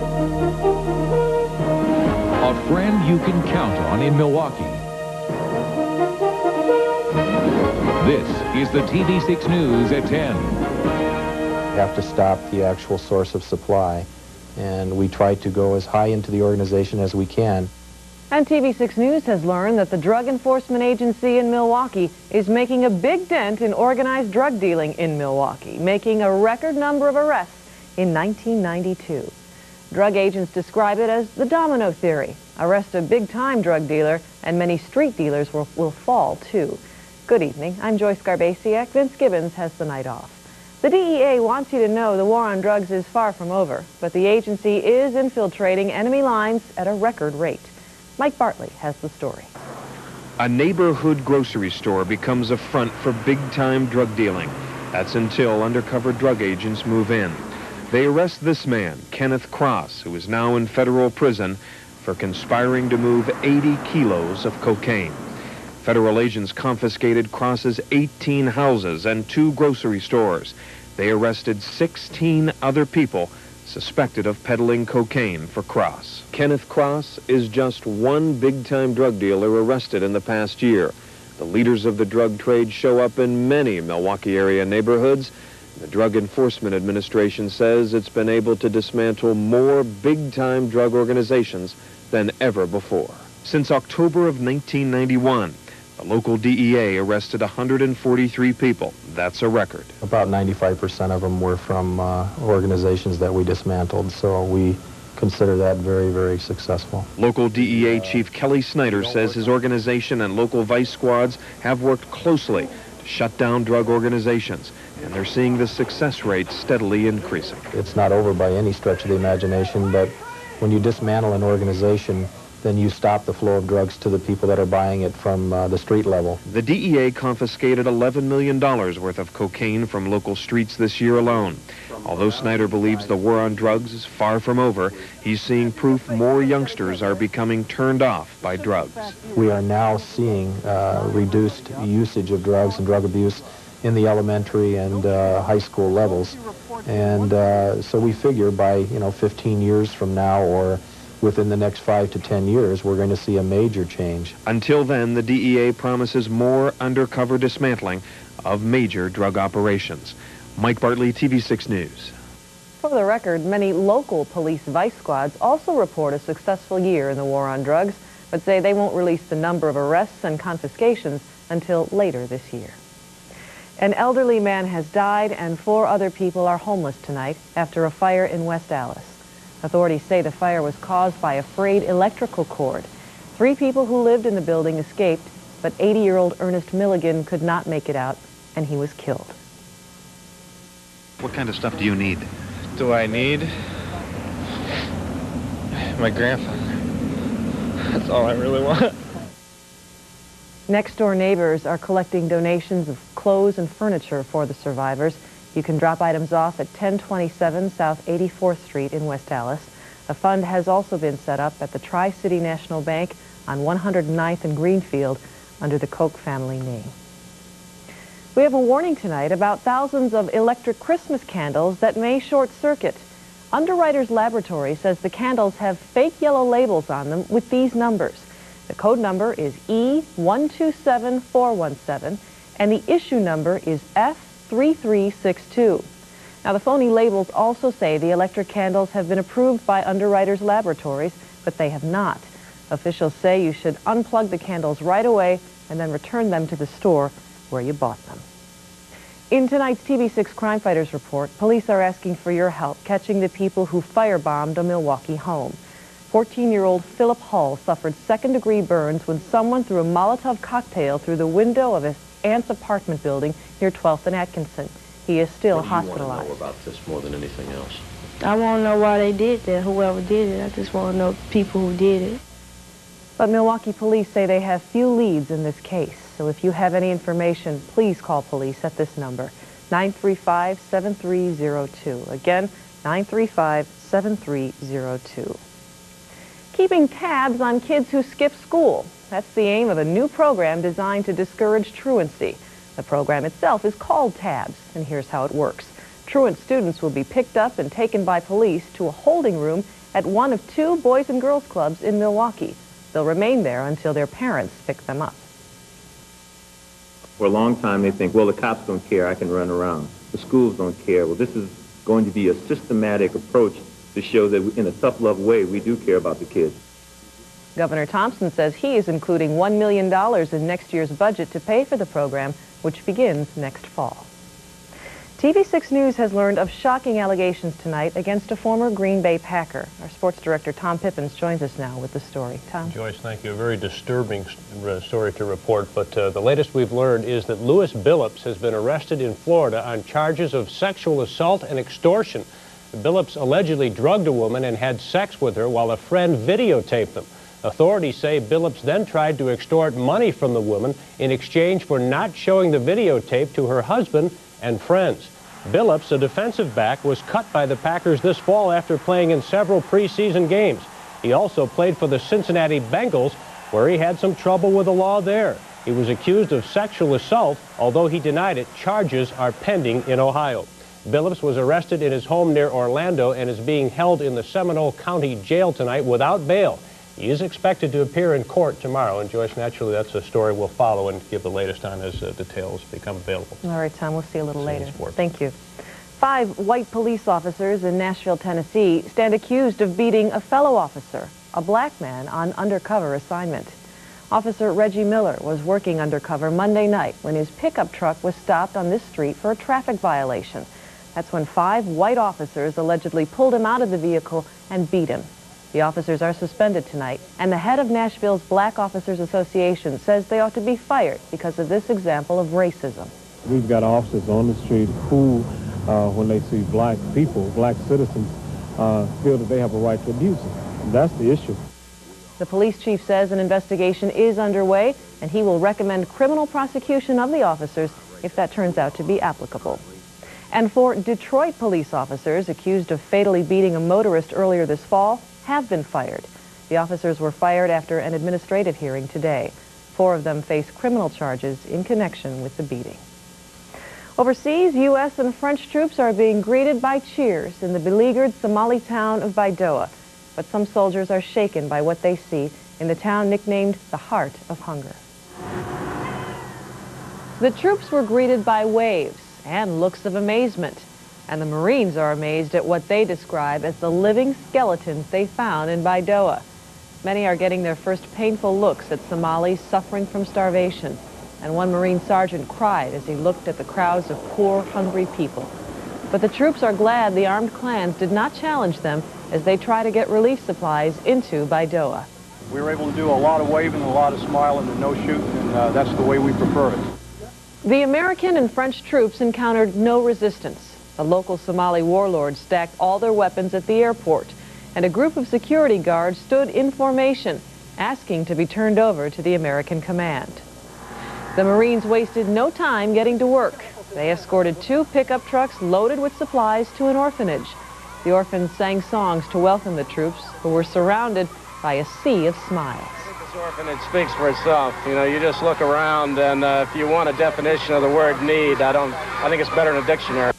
A friend you can count on in Milwaukee. This is the TV6 News at 10. We have to stop the actual source of supply, and we try to go as high into the organization as we can. And TV6 News has learned that the Drug Enforcement Agency in Milwaukee is making a big dent in organized drug dealing in Milwaukee, making a record number of arrests in 1992. Drug agents describe it as the domino theory. Arrest a big-time drug dealer, and many street dealers will fall, too. Good evening. I'm Joyce Garbaciak. Vince Gibbens has the night off. The DEA wants you to know the war on drugs is far from over, but the agency is infiltrating enemy lines at a record rate. Mike Bartley has the story. A neighborhood grocery store becomes a front for big-time drug dealing. That's until undercover drug agents move in. They arrest this man, Kenneth Cross, who is now in federal prison for conspiring to move 80 kilos of cocaine. Federal agents confiscated Cross's 18 houses and 2 grocery stores. They arrested 16 other people suspected of peddling cocaine for Cross. Kenneth Cross is just one big-time drug dealer arrested in the past year. The leaders of the drug trade show up in many Milwaukee area neighborhoods. The Drug Enforcement Administration says it's been able to dismantle more big-time drug organizations than ever before. Since October of 1991, the local DEA arrested 143 people. That's a record. About 95% of them were from organizations that we dismantled, so we consider that very, very successful. Local DEA Chief Kelly Snyder says his organization and local vice squads have worked closely to shut down drug organizations, and they're seeing the success rate steadily increasing. It's not over by any stretch of the imagination, but when you dismantle an organization, then you stop the flow of drugs to the people that are buying it from the street level. The DEA confiscated $11 million worth of cocaine from local streets this year alone. Although Snyder believes the war on drugs is far from over, he's seeing proof more youngsters are becoming turned off by drugs. We are now seeing reduced usage of drugs and drug abuse in the elementary and high school levels. And so we figure by 15 years from now, or within the next 5 to 10 years, we're going to see a major change. Until then, the DEA promises more undercover dismantling of major drug operations. Mike Bartley, TV6 News. For the record, many local police vice squads also report a successful year in the war on drugs, but say they won't release the number of arrests and confiscations until later this year. An elderly man has died and 4 other people are homeless tonight after a fire in West Allis. Authorities say the fire was caused by a frayed electrical cord. 3 people who lived in the building escaped, but 80-year-old Ernest Milligan could not make it out, and he was killed. What kind of stuff do you need? Do I need? My grandfather. That's all I really want. Next-door neighbors are collecting donations of clothes and furniture for the survivors. You can drop items off at 1027 South 84th Street in West Allis. A fund has also been set up at the Tri-City National Bank on 109th and Greenfield under the Koch family name. We have a warning tonight about thousands of electric Christmas candles that may short-circuit. Underwriters Laboratory says the candles have fake yellow labels on them with these numbers. The code number is E127417, and the issue number is F3362. Now, the phony labels also say the electric candles have been approved by Underwriters Laboratories, but they have not. Officials say you should unplug the candles right away and then return them to the store where you bought them. In tonight's TV6 Crime Fighters report, police are asking for your help catching the people who firebombed a Milwaukee home. 14-year-old Philip Hull suffered second-degree burns when someone threw a Molotov cocktail through the window of his aunt's apartment building near 12th and Atkinson. He is still hospitalized. What do you want to know about this more than anything else? I want to know why they did that, whoever did it. I just want to know people who did it. But Milwaukee police say they have few leads in this case. So if you have any information, please call police at this number, 935-7302. Again, 935-7302. Keeping tabs on kids who skip school. That's the aim of a new program designed to discourage truancy. The program itself is called TABS, and here's how it works. Truant students will be picked up and taken by police to a holding room at one of 2 Boys and Girls Clubs in Milwaukee. They'll remain there until their parents pick them up. For a long time, they think, well, the cops don't care, I can run around. The schools don't care. Well, this is going to be a systematic approach to show that in a tough love way, we do care about the kids. Governor Thompson says he is including $1 million in next year's budget to pay for the program, which begins next fall. TV6 News has learned of shocking allegations tonight against a former Green Bay Packer. Our sports director, Tom Pippins, joins us now with the story. Tom? Joyce, thank you. A very disturbing story to report, but the latest we've learned is that Lewis Billups has been arrested in Florida on charges of sexual assault and extortion. Billups allegedly drugged a woman and had sex with her while a friend videotaped them. Authorities say Billups then tried to extort money from the woman in exchange for not showing the videotape to her husband and friends. Billups, a defensive back, was cut by the Packers this fall after playing in several preseason games. He also played for the Cincinnati Bengals, where he had some trouble with the law there. He was accused of sexual assault, although he denied it. Charges are pending in Ohio. Billups was arrested in his home near Orlando and is being held in the Seminole County Jail tonight without bail. He is expected to appear in court tomorrow, and Joyce, naturally, that's a story we'll follow and give the latest on as details become available. All right, Tom, we'll see you a little later. Sport. Thank you. 5 white police officers in Nashville, Tennessee, stand accused of beating a fellow officer, a black man, on undercover assignment. Officer Reggie Miller was working undercover Monday night when his pickup truck was stopped on this street for a traffic violation. That's when 5 white officers allegedly pulled him out of the vehicle and beat him. The officers are suspended tonight, and the head of Nashville's Black Officers Association says they ought to be fired because of this example of racism. We've got officers on the street who, when they see black people, black citizens, feel that they have a right to abuse them. That's the issue. The police chief says an investigation is underway, and he will recommend criminal prosecution of the officers if that turns out to be applicable. And 4 Detroit police officers accused of fatally beating a motorist earlier this fall have been fired. The officers were fired after an administrative hearing today. 4 of them face criminal charges in connection with the beating. Overseas, U.S. and French troops are being greeted by cheers in the beleaguered Somali town of Baidoa. But some soldiers are shaken by what they see in the town nicknamed the Heart of Hunger. The troops were greeted by waves and looks of amazement. And the Marines are amazed at what they describe as the living skeletons they found in Baidoa. Many are getting their first painful looks at Somalis suffering from starvation. And one Marine sergeant cried as he looked at the crowds of poor, hungry people. But the troops are glad the armed clans did not challenge them as they try to get relief supplies into Baidoa. We were able to do a lot of waving, a lot of smiling, and no shooting, and that's the way we prefer it. The American and French troops encountered no resistance. The local Somali warlords stacked all their weapons at the airport, and a group of security guards stood in formation, asking to be turned over to the American command. The Marines wasted no time getting to work. They escorted 2 pickup trucks loaded with supplies to an orphanage. The orphans sang songs to welcome the troops, who were surrounded by a sea of smiles. This orphanage speaks for itself. You know, you just look around, and if you want a definition of the word need, I think it's better in a dictionary.